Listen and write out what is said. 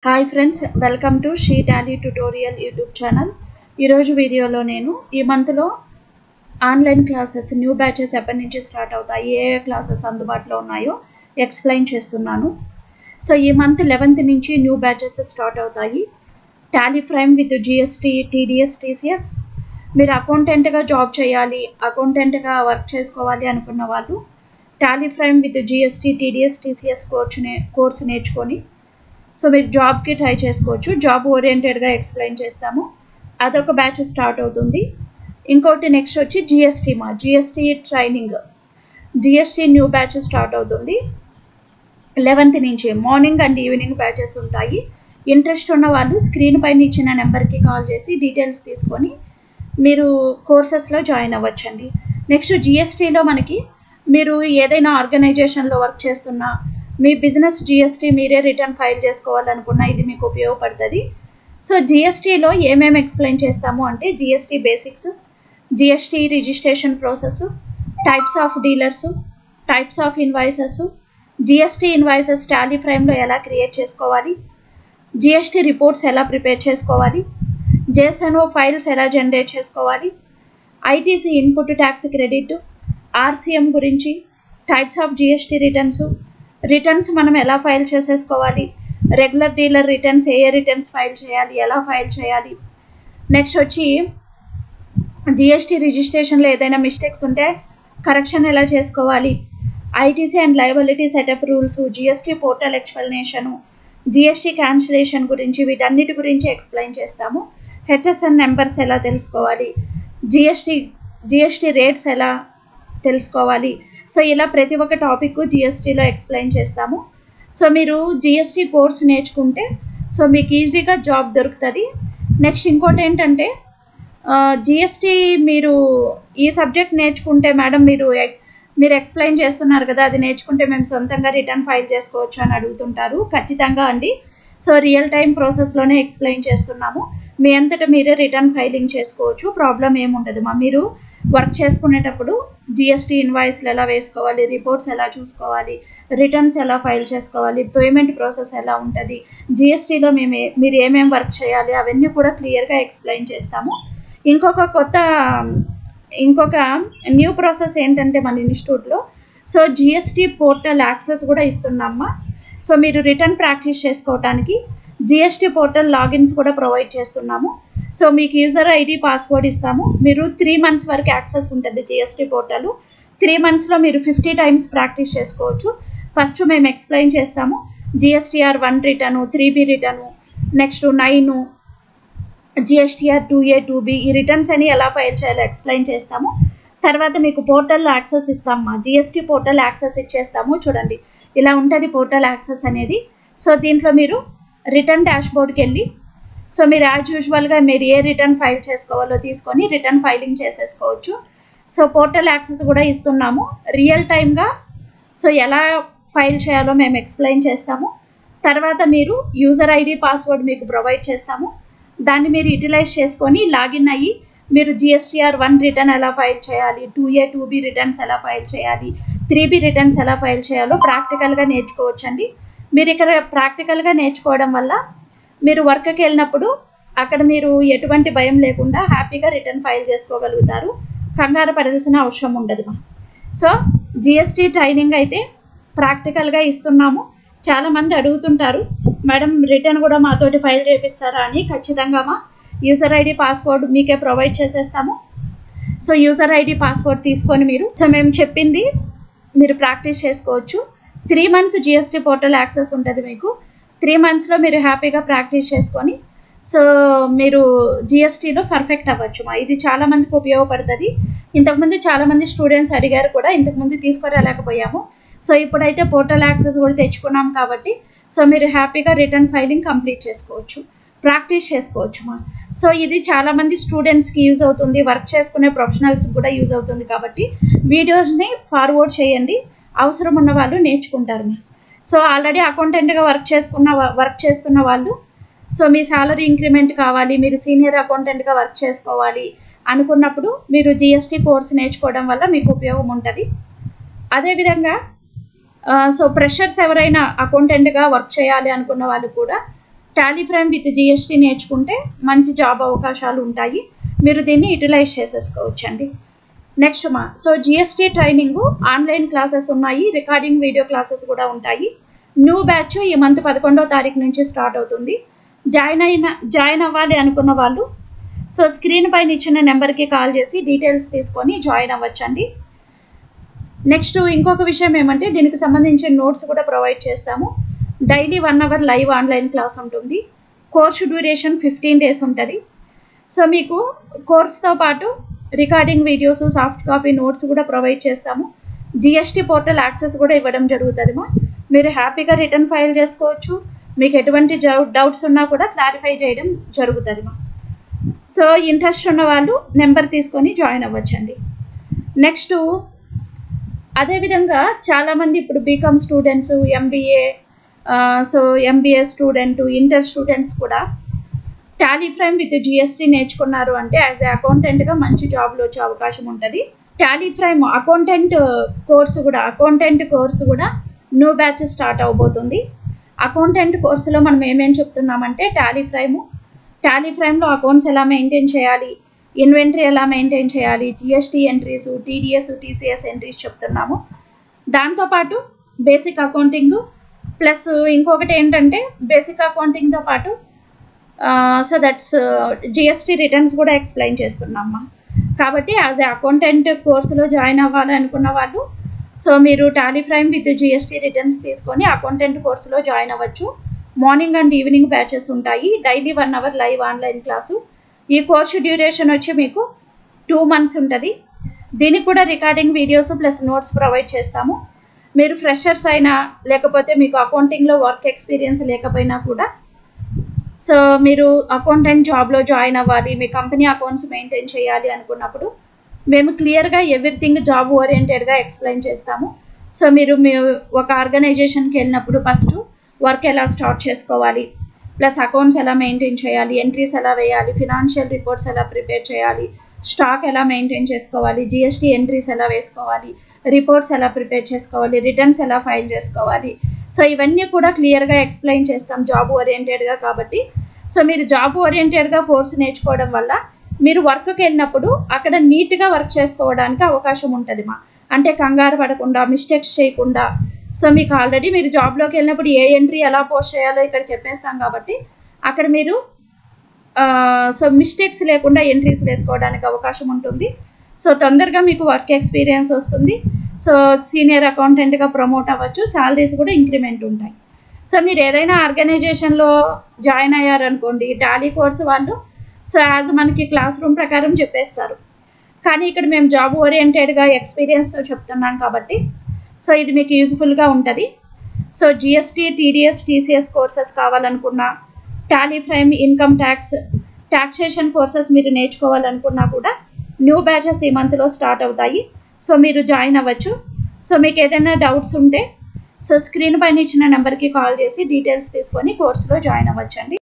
Hi friends, welcome to she Tally tutorial YouTube channel. ఈరోజు వీడియోలో నేను ఈ మంత్లో ఆన్లైన్ క్లాసెస్ న్యూ బ్యాచెస్ ఎప్పటి నుంచి స్టార్ట్ అవుతాయి, ఏ క్లాసెస్ అందుబాటులో ఉన్నాయో ఎక్స్ప్లెయిన్ చేస్తున్నాను. సో ఈ మంత్ 11th నుంచి న్యూ బ్యాచెస్ స్టార్ట్ అవుతాయి. Tally Prime with GST, TDS, TCS. మీరు అకౌంటెంట్గా జాబ్ చేయాలి, అకౌంటెంట్గా వర్క్ చేసుకోవాలి అనుకున్న వాళ్ళు Tally Prime with GST, TDS, TCS course నేర్చుకొని సో మీరు జాబ్కి ట్రై చేసుకోవచ్చు. జాబ్ ఓరియంటెడ్గా ఎక్స్ప్లెయిన్ చేస్తాము. అదొక బ్యాచ్ స్టార్ట్ అవుతుంది. ఇంకోటి నెక్స్ట్ వచ్చి GST training, GST new batch start అవుతుంది 11th నుంచి. మార్నింగ్ అండ్ ఈవినింగ్ బ్యాచెస్ ఉంటాయి. ఇంట్రెస్ట్ ఉన్న వాళ్ళు స్క్రీన్ పైన ఇచ్చిన నెంబర్కి కాల్ చేసి డీటెయిల్స్ తీసుకొని మీరు కోర్సెస్లో జాయిన్ అవ్వచ్చండి. నెక్స్ట్ జిఎస్టీలో మనకి మీరు ఏదైనా ఆర్గనైజేషన్లో వర్క్ చేస్తున్నా, మీ బిజినెస్ జిఎస్టీ మీరే రిటర్న్ ఫైల్ చేసుకోవాలనుకున్నా ఇది మీకు ఉపయోగపడుతుంది. సో జిఎస్టీలో ఏమేమి ఎక్స్ప్లెయిన్ చేస్తాము అంటే GST basics, GST registration process, types of dealers, types of invoices, GST invoices Tally ఫ్రైమ్లో ఎలా క్రియేట్ చేసుకోవాలి, జిఎస్టీ రిపోర్ట్స్ ఎలా ప్రిపేర్ చేసుకోవాలి, జేఎస్ఎన్ఓ ఫైల్స్ ఎలా జనరేట్ చేసుకోవాలి, ITC input tax credit, RCM గురించి, టైప్స్ ఆఫ్ జిఎస్టీ రిటర్న్స్ మనం ఎలా ఫైల్ చేసేసుకోవాలి, రెగ్యులర్ డీలర్ రిటర్న్స్, ఏ రిటర్న్స్ ఫైల్ చేయాలి, ఎలా ఫైల్ చేయాలి. నెక్స్ట్ వచ్చి జిఎస్టీ రిజిస్ట్రేషన్లో ఏదైనా మిస్టేక్స్ ఉంటే కరెక్షన్ ఎలా చేసుకోవాలి, ITC and liability setup rules, GST portal explanation, GST cancellation గురించి, వీటన్నిటి గురించి ఎక్స్ప్లెయిన్ చేస్తాము. హెచ్ఎస్ఎన్ నెంబర్స్ ఎలా తెలుసుకోవాలి, జిఎస్టీ రేట్స్ ఎలా తెలుసుకోవాలి. సో ఇలా ప్రతి ఒక్క టాపిక్ జిఎస్టీలో ఎక్స్ప్లెయిన్ చేస్తాము. సో మీరు జిఎస్టీ కోర్స్ నేర్చుకుంటే సో మీకు ఈజీగా జాబ్ దొరుకుతుంది. నెక్స్ట్ ఇంకోటి ఏంటంటే జిఎస్టీ మీరు ఈ సబ్జెక్ట్ నేర్చుకుంటే మేడం మీరు ఎక్స్ప్లెయిన్ చేస్తున్నారు కదా, అది నేర్చుకుంటే మేము సొంతంగా రిటర్న్ ఫైల్ చేసుకోవచ్చు అని అడుగుతుంటారు. ఖచ్చితంగా అండి. సో రియల్ టైం ప్రాసెస్లోనే ఎక్స్ప్లెయిన్ చేస్తున్నాము. మీ అంతటా మీరే రిటర్న్ ఫైలింగ్ చేసుకోవచ్చు, ప్రాబ్లం ఏముండదు. మీరు వర్క్ చేసుకునేటప్పుడు జిఎస్టీ ఇన్వాయిస్లు ఎలా వేసుకోవాలి, రిపోర్ట్స్ ఎలా చూసుకోవాలి, రిటర్న్స్ ఎలా ఫైల్ చేసుకోవాలి, పేమెంట్ ప్రాసెస్ ఎలా ఉంటుంది, జిఎస్టీలో మీరు ఏమేమి వర్క్ చేయాలి అవన్నీ కూడా క్లియర్గా ఎక్స్ప్లెయిన్ చేస్తాము. ఇంకొక న్యూ ప్రాసెస్ ఏంటంటే మన ఇన్స్టిట్యూట్లో సో జిఎస్టీ పోర్టల్ యాక్సెస్ కూడా ఇస్తున్నామా. సో మీరు రిటర్న్ ప్రాక్టీస్ చేసుకోవడానికి జిఎస్టీ పోర్టల్ లాగిన్స్ కూడా ప్రొవైడ్ చేస్తున్నాము. సో మీకు యూజర్ ఐడి, పాస్వర్డ్ ఇస్తాము. మీరు 3 months వరకు యాక్సెస్ ఉంటుంది జిఎస్టీ పోర్టల్. 3 monthsలో మీరు 50 times ప్రాక్టీస్ చేసుకోవచ్చు. ఫస్ట్ మేము ఎక్స్ప్లెయిన్ చేస్తాము GSTR 1 return, 3B return, next 9, GSTR 2A, 2B ఈ రిటర్న్స్ అని ఎలా ఫైల్ చేయాలో ఎక్స్ప్లెయిన్ చేస్తాము. తర్వాత మీకు పోర్టల్లో యాక్సెస్ ఇస్తామమ్మా, జిఎస్టీ పోర్టల్ యాక్సెస్ ఇచ్చేస్తాము. చూడండి ఇలా ఉంటుంది పోర్టల్ యాక్సెస్ అనేది. సో దీంట్లో మీరు రిటర్న్ డాష్బోర్డ్కి వెళ్ళి సో మీరు యాజ్ యూజువల్గా మీరు ఏ రిటర్న్ ఫైల్ చేసుకోవాలో తీసుకొని రిటర్న్ ఫైలింగ్ చేసేసుకోవచ్చు. సో పోర్టల్ యాక్సెస్ కూడా ఇస్తున్నాము రియల్ టైమ్గా. సో ఎలా ఫైల్ చేయాలో మేము ఎక్స్ప్లెయిన్ చేస్తాము. తర్వాత మీరు యూజర్ ఐడి, పాస్వర్డ్ మీకు ప్రొవైడ్ చేస్తాము. దాన్ని మీరు యూటిలైజ్ చేసుకొని లాగిన్ అయ్యి మీరు జిఎస్టీఆర్ 1 రిటర్న్ ఎలా ఫైల్ చేయాలి, 2A, 2B రిటర్న్స్ ఎలా ఫైల్ చేయాలి, 3B రిటర్న్స్ ఎలా ఫైల్ చేయాలో ప్రాక్టికల్గా నేర్చుకోవచ్చండి. మీరు ఇక్కడ ప్రాక్టికల్గా నేర్చుకోవడం వల్ల మీరు వర్క్కి వెళ్ళినప్పుడు అక్కడ మీరు ఎటువంటి భయం లేకుండా హ్యాపీగా రిటర్న్ ఫైల్ చేసుకోగలుగుతారు. కంగారు పడాల్సిన అవసరం ఉండదు. సో జిఎస్టీ ట్రైనింగ్ అయితే ప్రాక్టికల్గా ఇస్తున్నాము. చాలామంది అడుగుతుంటారు మేడం రిటర్న్ కూడా మాతోటి ఫైల్ చేపిస్తారా అని. ఖచ్చితంగా మా యూజర్ ఐడి, పాస్వర్డ్ మీకే ప్రొవైడ్ చేసేస్తాము. సో యూజర్ ఐడి, పాస్వర్డ్ తీసుకొని మేము చెప్పింది మీరు ప్రాక్టీస్ చేసుకోవచ్చు. 3 months జిఎస్టీ పోర్టల్ యాక్సెస్ ఉంటుంది మీకు. 3 monthsలో మీరు హ్యాపీగా ప్రాక్టీస్ చేసుకొని సో మీరు జిఎస్టీలో పర్ఫెక్ట్ అవ్వచ్చు. ఇది చాలామందికి ఉపయోగపడుతుంది. ఇంతకుముందు చాలామంది స్టూడెంట్స్ అడిగారు కూడా, ఇంతకుముందు తీసుకురాలేకపోయాము. సో ఇప్పుడైతే పోర్టల్ యాక్సెస్ కూడా తెచ్చుకున్నాం కాబట్టి సో మీరు హ్యాపీగా రిటర్న్ ఫైలింగ్ కంప్లీట్ చేసుకోవచ్చు, ప్రాక్టీస్ చేసుకోవచ్చు. సో ఇది చాలామంది స్టూడెంట్స్కి యూజ్ అవుతుంది, వర్క్ చేసుకునే ప్రొఫెషనల్స్కి కూడా యూజ్ అవుతుంది. కాబట్టి వీడియోస్ని ఫార్వర్డ్ చేయండి, అవసరం ఉన్న వాళ్ళు నేర్చుకుంటారు. సో ఆల్రెడీ అకౌంటెంట్గా వర్క్ చేస్తున్న వాళ్ళు సో మీ శాలరీ ఇంక్రిమెంట్ కావాలి, మీరు సీనియర్ అకౌంటెంట్గా వర్క్ చేసుకోవాలి అనుకున్నప్పుడు మీరు జిఎస్టీ కోర్స్ నేర్చుకోవడం వల్ల మీకు ఉపయోగం ఉంటుంది. అదేవిధంగా సో ఫ్రెషర్స్ ఎవరైనా అకౌంటెంట్గా వర్క్ చేయాలి అనుకున్న వాళ్ళు కూడా టాలీ ఫ్రేమ్ విత్ జిఎస్టీ నేర్చుకుంటే మంచి జాబ్ అవకాశాలు ఉంటాయి. మీరు దీన్ని యూటిలైజ్ చేసేసుకోవచ్చండి. Next so GST training online classes ఉన్నాయి, రికార్డింగ్ వీడియో క్లాసెస్ కూడా ఉంటాయి. న్యూ బ్యాచ్ ఈ మంత్ 11వ తారీఖు నుంచి స్టార్ట్ అవుతుంది. జాయిన్ అవ్వాలి అనుకున్న వాళ్ళు సో స్క్రీన్ పైన ఇచ్చిన నెంబర్కి కాల్ చేసి డీటెయిల్స్ తీసుకొని జాయిన్ అవ్వచ్చండి. నెక్స్ట్ ఇంకొక విషయం ఏమంటే దీనికి సంబంధించిన నోట్స్ కూడా ప్రొవైడ్ చేస్తాము. Daily 1 our live online class ఉంటుంది. కోర్సు డ్యూరేషన్ 15 days ఉంటుంది. సో మీకు కోర్స్తో పాటు recording videos, soft copy notes కూడా ప్రొవైడ్ చేస్తాము. జిఎస్టీ పోర్టల్ యాక్సెస్ కూడా ఇవ్వడం జరుగుతుంది. మీరు హ్యాపీగా రిటర్న్ ఫైల్ చేసుకోవచ్చు. మీకు ఎటువంటి డౌట్స్ ఉన్నా కూడా క్లారిఫై చేయడం జరుగుతుంది. సో ఇంట్రెస్ట్ ఉన్న వాళ్ళు నెంబర్ తీసుకొని జాయిన్ అవ్వచ్చండి. నెక్స్ట్ అదేవిధంగా చాలామంది ఇప్పుడు BCom students, MBA student, inter students కూడా టాలీ ఫ్రేమ్ విత్ జిఎస్టీ నేర్చుకున్నారు అంటే యాజ్ ఏ అకౌంటెంట్గా మంచి జాబ్లో వచ్చే అవకాశం ఉంటుంది. టాలీ ఫ్రేమ్ అకౌంటెంట్ కోర్సు కూడా న్యూ బ్యాచ్ స్టార్ట్ అవబోతుంది. అకౌంటెంట్ కోర్సులో మనం ఏమేమి చెప్తున్నామంటే టాలీ ఫ్రేమ్లో అకౌంట్స్ ఎలా మెయింటైన్ చేయాలి, ఇన్వెంటరీ ఎలా మెయింటైన్ చేయాలి, GST entries, TDS, TCS entries చెప్తున్నాము. దాంతోపాటు బేసిక్ అకౌంటింగ్ ప్లస్ ఇంకొకటి ఏంటంటే బేసిక్ అకౌంటింగ్తో పాటు సో దట్స్ జిఎస్టీ రిటర్న్స్ కూడా ఎక్స్ప్లెయిన్ చేస్తున్నామ్మా. కాబట్టి యాజ్ ఏ అకౌంటెంట్ కోర్సులో జాయిన్ అవ్వాలి అనుకున్న వాళ్ళు సో మీరు Tally Prime with GST returns తీసుకొని అకౌంటెంట్ కోర్సులో జాయిన్ అవ్వచ్చు. మార్నింగ్ అండ్ ఈవినింగ్ బ్యాచెస్ ఉంటాయి. Daily 1 our live online class. ఈ కోర్సు డ్యూరేషన్ వచ్చి మీకు 2 months ఉంటుంది. దీనికి కూడా recording videos plus notes provide చేస్తాము. మీరు ఫ్రెషర్స్ అయినా లేకపోతే మీకు అకౌంటింగ్లో వర్క్ ఎక్స్పీరియన్స్ లేకపోయినా కూడా సో మీరు అకౌంటెంట్ జాబ్లో జాయిన్ అవ్వాలి, మీ కంపెనీ అకౌంట్స్ మెయింటైన్ చేయాలి అనుకున్నప్పుడు మేము క్లియర్గా ఎవ్రీథింగ్ జాబ్ ఓరియంటెడ్గా ఎక్స్ప్లెయిన్ చేస్తాము. సో మీరు ఒక ఆర్గనైజేషన్కి వెళ్ళినప్పుడు ఫస్ట్ వర్క్ ఎలా స్టార్ట్ చేసుకోవాలి, ప్లస్ అకౌంట్స్ ఎలా మెయింటైన్ చేయాలి, ఎంట్రీస్ ఎలా వేయాలి, ఫినాన్షియల్ రిపోర్ట్స్ ఎలా ప్రిపేర్ చేయాలి, స్టాక్ ఎలా మెయింటైన్ చేసుకోవాలి, జిఎస్టీ ఎంట్రీస్ ఎలా వేసుకోవాలి, రిపోర్ట్స్ ఎలా ప్రిపేర్ చేసుకోవాలి, రిటర్న్స్ ఎలా ఫైల్ చేసుకోవాలి. సో ఇవన్నీ కూడా క్లియర్గా ఎక్స్ప్లెయిన్ చేస్తాం జాబ్ ఓరియంటెడ్గా. కాబట్టి సో మీరు జాబ్ ఓరియంటెడ్గా కోర్సు నేర్చుకోవడం వల్ల మీరు వర్క్కి వెళ్ళినప్పుడు అక్కడ నీట్గా వర్క్ చేసుకోవడానికి అవకాశం ఉంటుంది. అంటే కంగారు పడకుండా, మిస్టేక్స్ చేయకుండా. సో మీకు ఆల్రెడీ మీరు జాబ్లోకి వెళ్ళినప్పుడు ఏ ఎంట్రీ ఎలా పోస్ట్ చేయాలో ఇక్కడ చెప్పేస్తాం కాబట్టి అక్కడ మీరు సో మిస్టేక్స్ లేకుండా ఎంట్రీస్ వేసుకోవడానికి అవకాశం ఉంటుంది. సో తొందరగా మీకు వర్క్ ఎక్స్పీరియన్స్ వస్తుంది. సో సీనియర్ అకౌంటెంట్గా ప్రమోట్ అవ్వచ్చు, శాలరీస్ కూడా ఇంక్రిమెంట్ ఉంటాయి. సో మీరు ఏదైనా ఆర్గనైజేషన్లో జాయిన్ అయ్యారనుకోండి, టాలీ కోర్సు వాళ్ళు సో యాజ్ మనకి క్లాస్ రూమ్ ప్రకారం చెప్పేస్తారు. కానీ ఇక్కడ మేము జాబ్ ఓరియంటెడ్గా ఎక్స్పీరియన్స్తో చెప్తున్నాం కాబట్టి సో ఇది మీకు యూజ్ఫుల్గా ఉంటుంది. So GST, TDS, TCS courses కావాలనుకున్నా, Tally Prime, income tax, taxation courses మీరు నేర్చుకోవాలనుకున్నా కూడా న్యూ బ్యాచెస్ ఈ మంత్లో స్టార్ట్ అవుతాయి. సో మీరు జాయిన్ అవ్వచ్చు. సో మీకు ఏదైనా డౌట్స్ ఉంటే సో స్క్రీన్ పైన ఇచ్చిన నెంబర్కి కాల్ చేసి డీటెయిల్స్ తీసుకొని కోర్సులో జాయిన్ అవ్వచ్చండి.